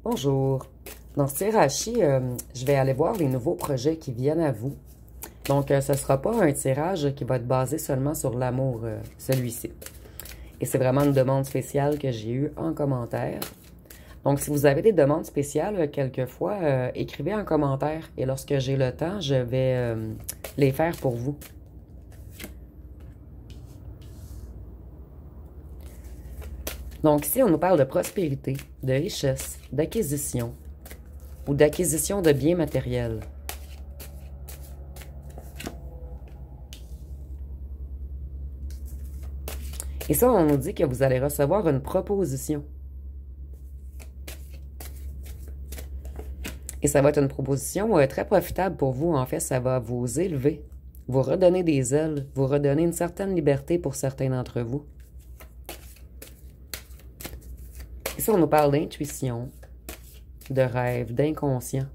Bonjour. Dans ce tirage-ci, je vais aller voir les nouveaux projets qui viennent à vous. Donc, ce ne sera pas un tirage qui va être basé seulement sur l'amour, celui-ci. Et c'est vraiment une demande spéciale que j'ai eue en commentaire. Donc, si vous avez des demandes spéciales, quelquefois, écrivez en commentaire. Et lorsque j'ai le temps, je vais les faire pour vous. Donc ici, on nous parle de prospérité, de richesse, d'acquisition ou d'acquisition de biens matériels. Et ça, on nous dit que vous allez recevoir une proposition. Et ça va être une proposition très profitable pour vous. En fait, ça va vous élever, vous redonner des ailes, vous redonner une certaine liberté pour certains d'entre vous. Ici, on nous parle d'intuition, de rêve, d'inconscient.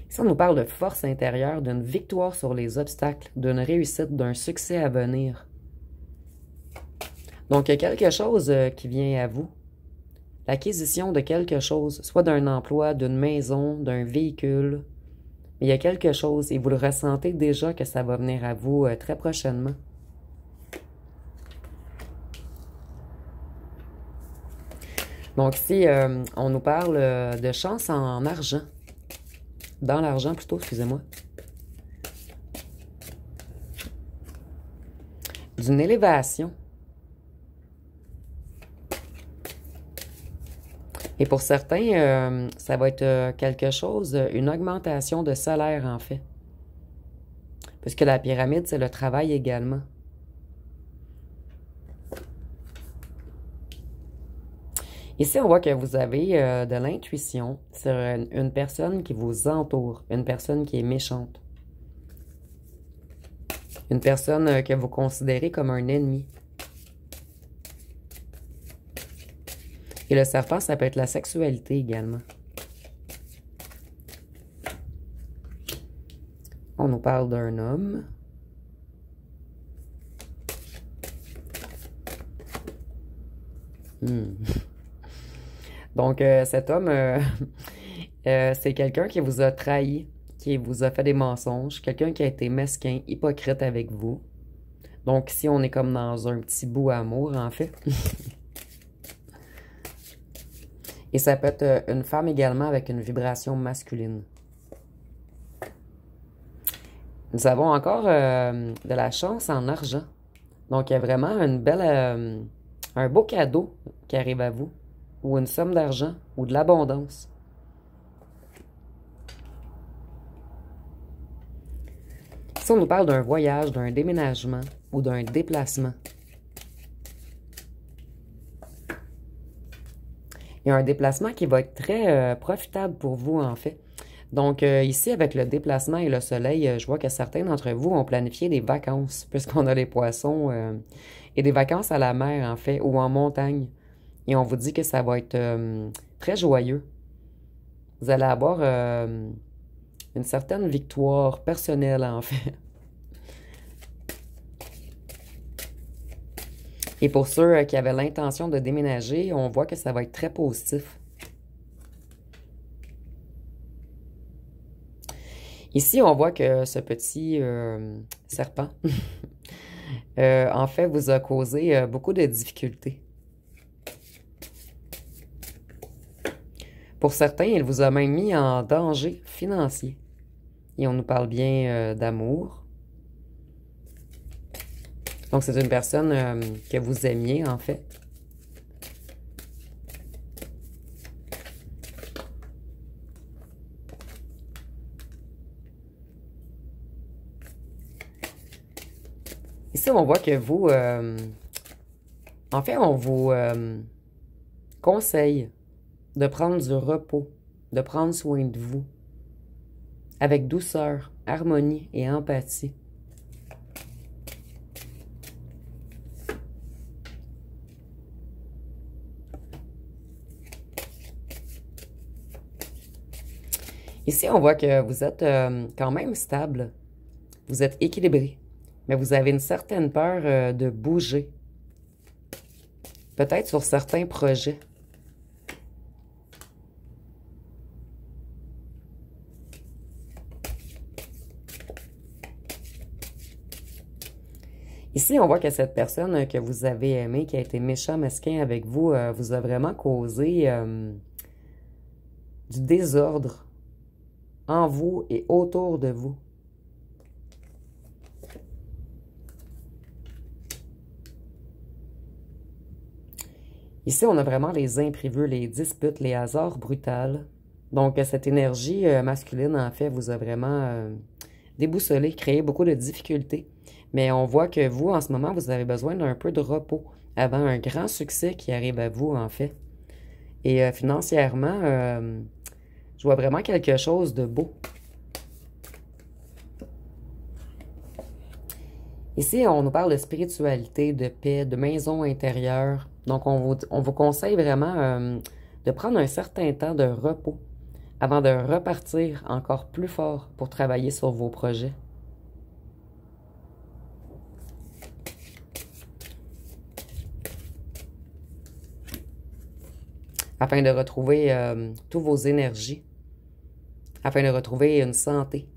Ici, on nous parle de force intérieure, d'une victoire sur les obstacles, d'une réussite, d'un succès à venir. Donc, il y a quelque chose qui vient à vous. L'acquisition de quelque chose, soit d'un emploi, d'une maison, d'un véhicule. Mais il y a quelque chose et vous le ressentez déjà que ça va venir à vous très prochainement. Donc ici, on nous parle de chance en argent. Dans l'argent plutôt, excusez-moi. D'une élévation. Et pour certains, ça va être quelque chose, une augmentation de salaire en fait. Puisque la pyramide, c'est le travail également. Ici, on voit que vous avez de l'intuition sur une personne qui vous entoure, une personne qui est méchante. Une personne que vous considérez comme un ennemi. Et le serpent, ça peut être la sexualité également. On nous parle d'un homme. Donc, cet homme, c'est quelqu'un qui vous a trahi, qui vous a fait des mensonges, quelqu'un qui a été mesquin, hypocrite avec vous. Donc, ici, on est comme dans un petit bout amour, en fait. Et ça peut être une femme également avec une vibration masculine. Nous avons encore de la chance en argent. Donc, il y a vraiment une belle, un beau cadeau qui arrive à vous. Ou une somme d'argent, ou de l'abondance. Ici, on nous parle d'un voyage, d'un déménagement ou d'un déplacement. Il y a un déplacement qui va être très profitable pour vous, en fait. Donc, ici, avec le déplacement et le soleil, je vois que certains d'entre vous ont planifié des vacances, puisqu'on a les poissons, et des vacances à la mer, en fait, ou en montagne. Et on vous dit que ça va être très joyeux. Vous allez avoir une certaine victoire personnelle, en fait. Et pour ceux qui avaient l'intention de déménager, on voit que ça va être très positif. Ici, on voit que ce petit serpent, en fait, vous a causé beaucoup de difficultés. Pour certains, il vous a même mis en danger financier. Et on nous parle bien d'amour. Donc, c'est une personne que vous aimiez, en fait. Ici, on voit que vous... en fait, on vous conseille de prendre du repos, de prendre soin de vous, avec douceur, harmonie et empathie. Ici, on voit que vous êtes quand même stable, vous êtes équilibré, mais vous avez une certaine peur de bouger. Peut-être sur certains projets. Ici, on voit que cette personne que vous avez aimée, qui a été méchant, mesquin avec vous, vous a vraiment causé du désordre en vous et autour de vous. Ici, on a vraiment les imprévus, les disputes, les hasards brutals. Donc, cette énergie masculine, en fait, vous a vraiment déboussolé, créé beaucoup de difficultés. Mais on voit que vous, en ce moment, vous avez besoin d'un peu de repos avant un grand succès qui arrive à vous, en fait. Et financièrement, je vois vraiment quelque chose de beau. Ici, on nous parle de spiritualité, de paix, de maison intérieure. Donc, on vous conseille vraiment de prendre un certain temps de repos avant de repartir encore plus fort pour travailler sur vos projets. Afin de retrouver toutes vos énergies, afin de retrouver une santé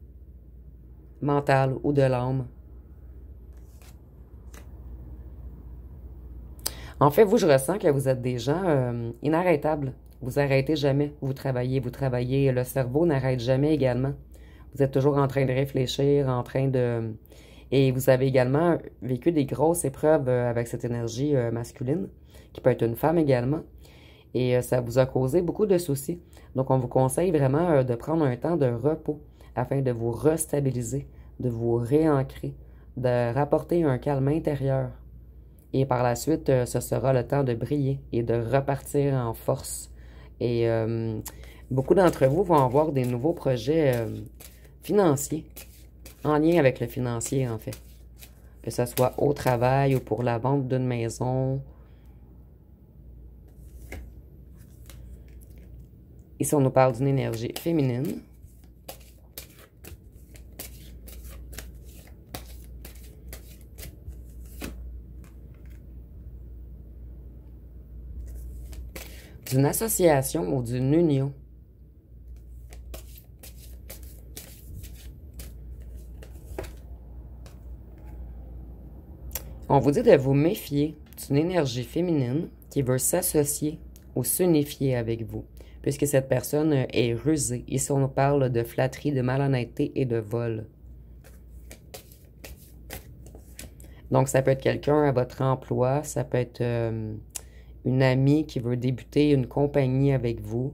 mentale ou de l'âme. En fait, vous, je ressens que vous êtes des gens inarrêtables. Vous n'arrêtez jamais. Vous travaillez. Le cerveau n'arrête jamais également. Vous êtes toujours en train de réfléchir, en train de... Et vous avez également vécu des grosses épreuves avec cette énergie masculine, qui peut être une femme également. Et ça vous a causé beaucoup de soucis. Donc, on vous conseille vraiment de prendre un temps de repos afin de vous restabiliser, de vous réancrer, de rapporter un calme intérieur. Et par la suite, ce sera le temps de briller et de repartir en force. Et beaucoup d'entre vous vont avoir des nouveaux projets financiers, en lien avec le financier, en fait. Que ce soit au travail ou pour la vente d'une maison. Ici, on nous parle d'une énergie féminine. D'une association ou d'une union. On vous dit de vous méfier d'une énergie féminine qui veut s'associer ou s'unifier avec vous, puisque cette personne est rusée. Ici, on nous parle de flatterie, de malhonnêteté et de vol. Donc, ça peut être quelqu'un à votre emploi, ça peut être une amie qui veut débuter une compagnie avec vous,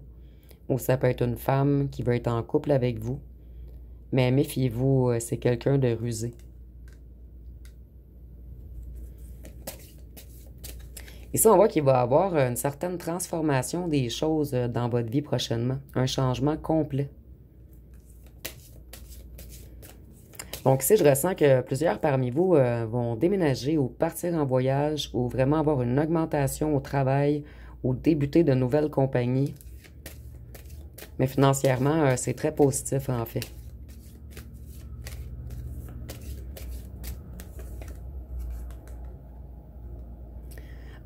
ou ça peut être une femme qui veut être en couple avec vous. Mais méfiez-vous, c'est quelqu'un de rusé. Ici, on voit qu'il va y avoir une certaine transformation des choses dans votre vie prochainement. Un changement complet. Donc ici, je ressens que plusieurs parmi vous vont déménager ou partir en voyage ou vraiment avoir une augmentation au travail ou débuter de nouvelles compagnies. Mais financièrement, c'est très positif en fait.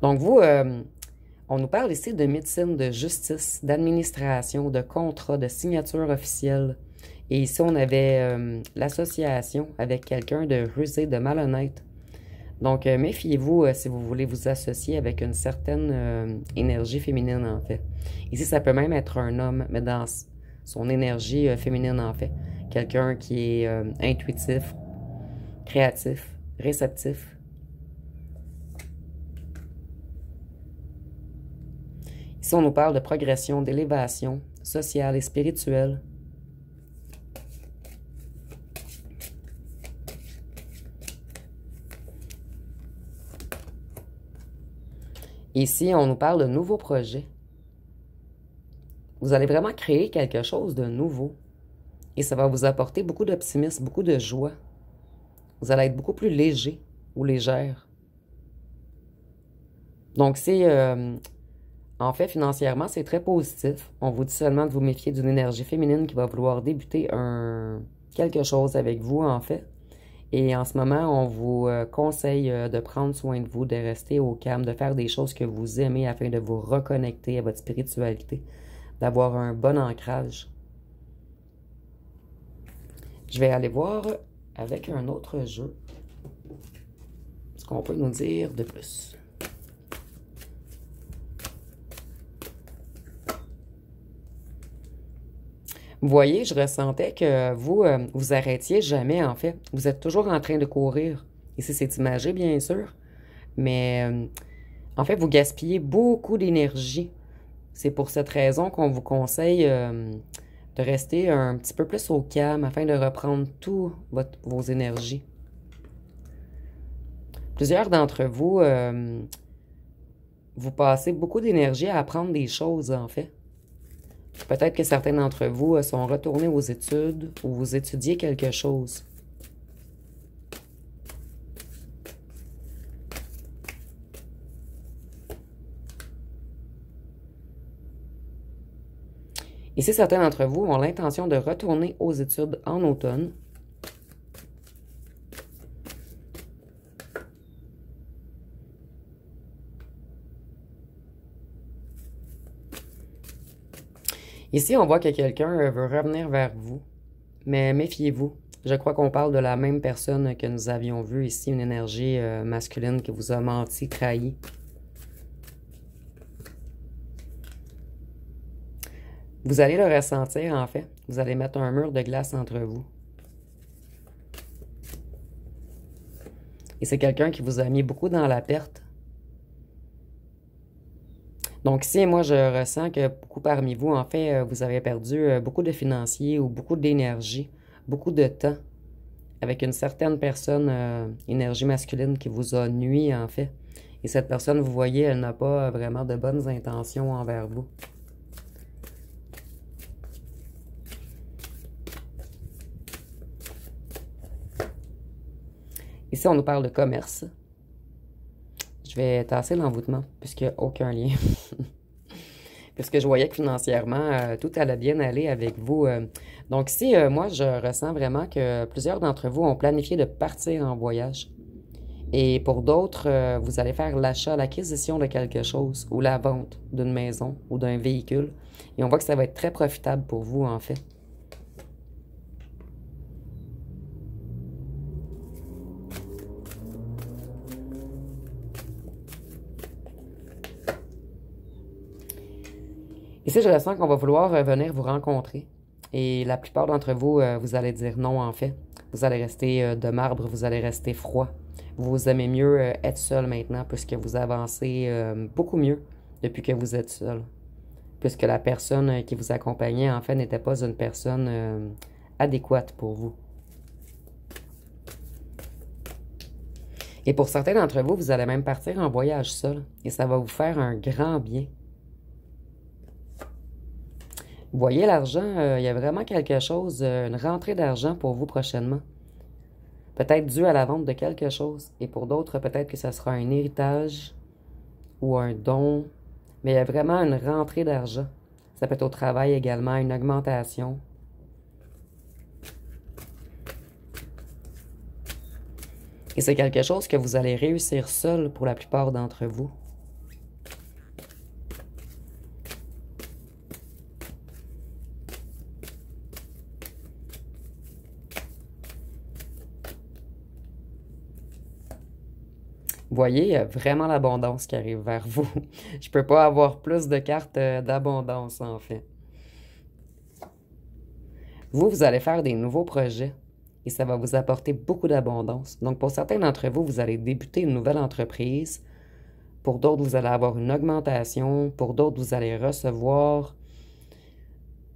Donc vous, on nous parle ici de médecine, de justice, d'administration, de contrat, de signature officielle. Et ici, on avait l'association avec quelqu'un de rusé, de malhonnête. Donc, méfiez-vous si vous voulez vous associer avec une certaine énergie féminine, en fait. Ici, ça peut même être un homme, mais dans son énergie féminine, en fait. Quelqu'un qui est intuitif, créatif, réceptif. Ici, on nous parle de progression, d'élévation sociale et spirituelle. Ici, on nous parle de nouveaux projets. Vous allez vraiment créer quelque chose de nouveau. Et ça va vous apporter beaucoup d'optimisme, beaucoup de joie. Vous allez être beaucoup plus léger ou légère. Donc, c'est... en fait, financièrement, c'est très positif. On vous dit seulement de vous méfier d'une énergie féminine qui va vouloir débuter quelque chose avec vous, en fait. Et en ce moment, on vous conseille de prendre soin de vous, de rester au calme, de faire des choses que vous aimez afin de vous reconnecter à votre spiritualité, d'avoir un bon ancrage. Je vais aller voir avec un autre jeu ce qu'on peut nous dire de plus. Vous voyez, je ressentais que vous, vous arrêtiez jamais, en fait. Vous êtes toujours en train de courir. Ici, c'est imagé, bien sûr. Mais, en fait, vous gaspillez beaucoup d'énergie. C'est pour cette raison qu'on vous conseille de rester un petit peu plus au calme afin de reprendre toutes vos énergies. Plusieurs d'entre vous, vous passez beaucoup d'énergie à apprendre des choses, en fait. Peut-être que certains d'entre vous sont retournés aux études ou vous étudiez quelque chose. Ici, certains d'entre vous ont l'intention de retourner aux études en automne. Ici, on voit que quelqu'un veut revenir vers vous, mais méfiez-vous. Je crois qu'on parle de la même personne que nous avions vu ici, une énergie masculine qui vous a menti, trahi. Vous allez le ressentir, en fait. Vous allez mettre un mur de glace entre vous. Et c'est quelqu'un qui vous a mis beaucoup dans la perte. Donc ici, moi, je ressens que beaucoup parmi vous, en fait, vous avez perdu beaucoup de financiers ou beaucoup d'énergie, beaucoup de temps avec une certaine personne, énergie masculine qui vous a nui, en fait. Et cette personne, vous voyez, elle n'a pas vraiment de bonnes intentions envers vous. Ici, on nous parle de commerce. Je vais tasser l'envoûtement, puisqu'il n'y a aucun lien. Puisque je voyais que financièrement, tout allait bien aller avec vous. Donc ici, moi, je ressens vraiment que plusieurs d'entre vous ont planifié de partir en voyage. Et pour d'autres, vous allez faire l'achat, l'acquisition de quelque chose, ou la vente d'une maison ou d'un véhicule. Et on voit que ça va être très profitable pour vous, en fait. Ici, je ressens qu'on va vouloir venir vous rencontrer. Et la plupart d'entre vous, vous allez dire non, en fait. Vous allez rester de marbre, vous allez rester froid. Vous aimez mieux être seul maintenant, puisque vous avancez beaucoup mieux depuis que vous êtes seul. Puisque la personne qui vous accompagnait, en fait, n'était pas une personne adéquate pour vous. Et pour certains d'entre vous, vous allez même partir en voyage seul. Et ça va vous faire un grand bien. Vous voyez l'argent, il y a vraiment quelque chose, une rentrée d'argent pour vous prochainement. Peut-être dû à la vente de quelque chose. Et pour d'autres, peut-être que ça sera un héritage ou un don. Mais il y a vraiment une rentrée d'argent. Ça peut être au travail également, une augmentation. Et c'est quelque chose que vous allez réussir seul pour la plupart d'entre vous. Vous voyez, il y a vraiment l'abondance qui arrive vers vous. Je peux pas avoir plus de cartes d'abondance, en fait. Vous allez faire des nouveaux projets et ça va vous apporter beaucoup d'abondance. Donc, pour certains d'entre vous, vous allez débuter une nouvelle entreprise. Pour d'autres, vous allez avoir une augmentation. Pour d'autres, vous allez recevoir,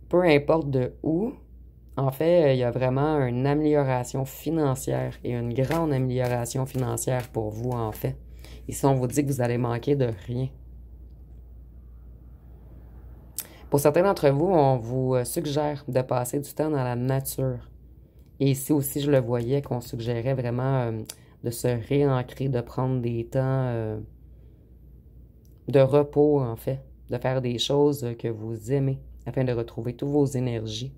peu importe de où. En fait, il y a vraiment une amélioration financière et une grande amélioration financière pour vous, en fait. Ici, on vous dit que vous allez manquer de rien. Pour certains d'entre vous, on vous suggère de passer du temps dans la nature. Et ici aussi, je le voyais qu'on suggérait vraiment de se réancrer, de prendre des temps de repos, en fait, de faire des choses que vous aimez afin de retrouver toutes vos énergies.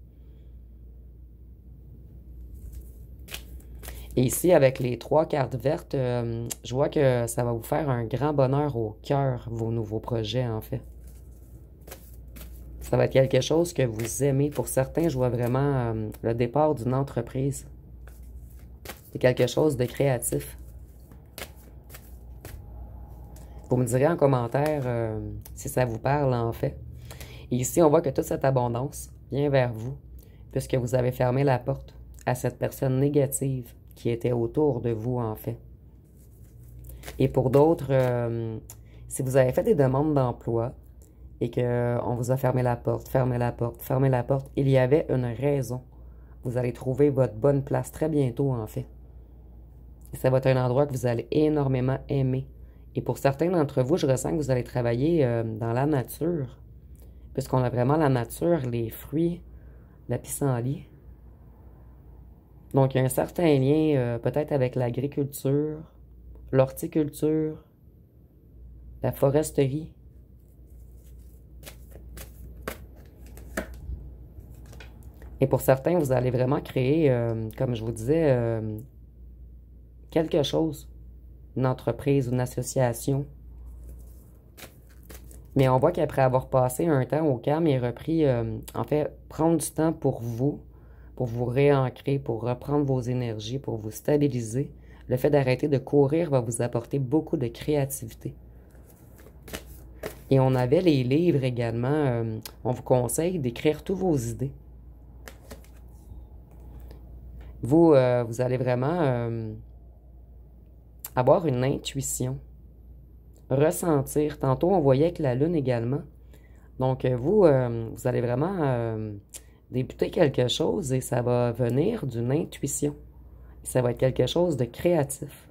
Et ici, avec les 3 cartes vertes, je vois que ça va vous faire un grand bonheur au cœur, vos nouveaux projets, en fait. Ça va être quelque chose que vous aimez. Pour certains, je vois vraiment le départ d'une entreprise. C'est quelque chose de créatif. Vous me direz en commentaire si ça vous parle, en fait. Et ici, on voit que toute cette abondance vient vers vous, puisque vous avez fermé la porte à cette personne négative qui était autour de vous, en fait. Et pour d'autres, si vous avez fait des demandes d'emploi et qu'on vous a fermé la porte, fermé la porte, fermé la porte, il y avait une raison. Vous allez trouver votre bonne place très bientôt, en fait. Et ça va être un endroit que vous allez énormément aimer. Et pour certains d'entre vous, je ressens que vous allez travailler dans la nature, puisqu'on a vraiment la nature, les fruits, la pissenlit. Donc, il y a un certain lien peut-être avec l'agriculture, l'horticulture, la foresterie. Et pour certains, vous allez vraiment créer, comme je vous disais, quelque chose, une entreprise, une association. Mais on voit qu'après avoir passé un temps au calme et repris, en fait, prendre du temps pour vous réancrer, pour reprendre vos énergies, pour vous stabiliser, le fait d'arrêter de courir va vous apporter beaucoup de créativité. Et on avait les livres également. On vous conseille d'écrire toutes vos idées. Vous allez vraiment avoir une intuition, ressentir. Tantôt, on voyait avec la lune également. Donc, vous allez vraiment débuter quelque chose et ça va venir d'une intuition. Ça va être quelque chose de créatif.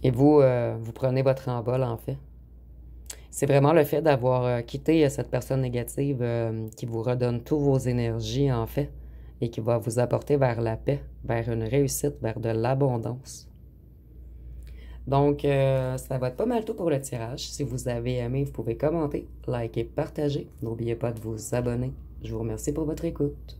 Et vous prenez votre envol, en fait. C'est vraiment le fait d'avoir quitté cette personne négative qui vous redonne toutes vos énergies, en fait, et qui va vous apporter vers la paix, vers une réussite, vers de l'abondance. Donc, ça va être pas mal tout pour le tirage. Si vous avez aimé, vous pouvez commenter, liker, partager. N'oubliez pas de vous abonner. Je vous remercie pour votre écoute.